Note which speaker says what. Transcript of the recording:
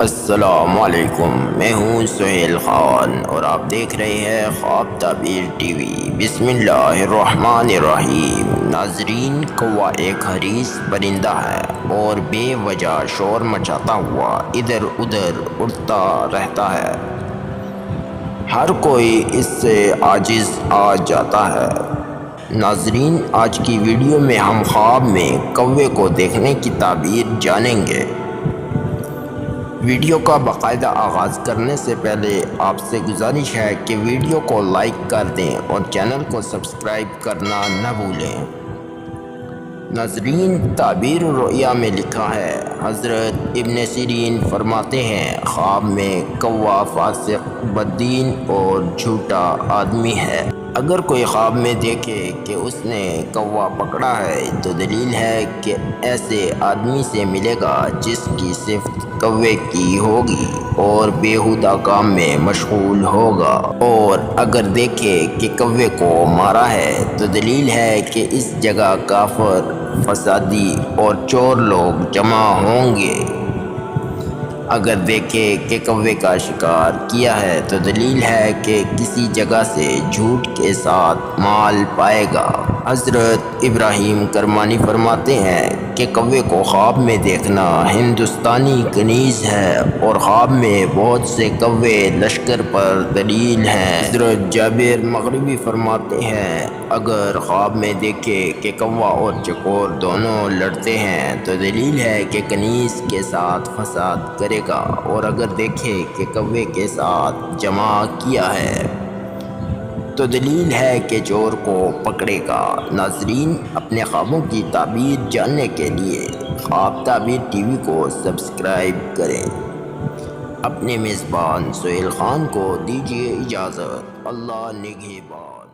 Speaker 1: السلام علیکم، میں ہوں سہیل خان اور آپ دیکھ رہے ہیں خواب تعبیر ٹی وی۔ بسم اللہ الرحمن الرحیم۔ ناظرین، کوا ایک حریص پرندہ ہے اور بے وجہ شور مچاتا ہوا ادھر ادھر اڑتا رہتا ہے۔ ہر کوئی اس سے عاجز آ جاتا ہے۔ ناظرین، آج کی ویڈیو میں ہم خواب میں کوے کو دیکھنے کی تعبیر جانیں گے۔ ویڈیو کا باقاعدہ آغاز کرنے سے پہلے آپ سے گزارش ہے کہ ویڈیو کو لائک کر دیں اور چینل کو سبسکرائب کرنا نہ بھولیں۔ ناظرین، تعبیر الرؤیا میں لکھا ہے، حضرت ابن سیرین فرماتے ہیں، خواب میں کوا فاسق، بددین اور جھوٹا آدمی ہے۔ اگر کوئی خواب میں دیکھے کہ اس نے کوا پکڑا ہے تو دلیل ہے کہ ایسے آدمی سے ملے گا جس کی صفت کوے کی ہوگی اور بیہودہ کام میں مشغول ہوگا، اور اگر دیکھے کہ کوے کو مارا ہے تو دلیل ہے کہ اس جگہ کافر، فسادی اور چور لوگ جمع ہوں گے۔ اگر دیکھے کہ کوے کا شکار کیا ہے تو دلیل ہے کہ کسی جگہ سے جھوٹ کے ساتھ مال پائے گا۔ حضرت ابراہیم کرمانی فرماتے ہیں کہ کوے کو خواب میں دیکھنا ہندوستانی کنیز ہے اور خواب میں بہت سے کوے لشکر پر دلیل ہیں۔ حضرت جابر مغربی فرماتے ہیں، اگر خواب میں دیکھے کہ کوا اور چکور دونوں لڑتے ہیں تو دلیل ہے کہ کنیز کے ساتھ فساد کرے گا، اور اگر دیکھے کہ کوے کے ساتھ جمع کیا ہے تو دلیل ہے کہ چور کو پکڑے گا۔ ناظرین، اپنے خوابوں کی تعبیر جاننے کے لیے خواب تعبیر ٹی وی کو سبسکرائب کریں۔ اپنے میزبان سہیل خان کو دیجیے اجازت۔ اللہ نگہبان۔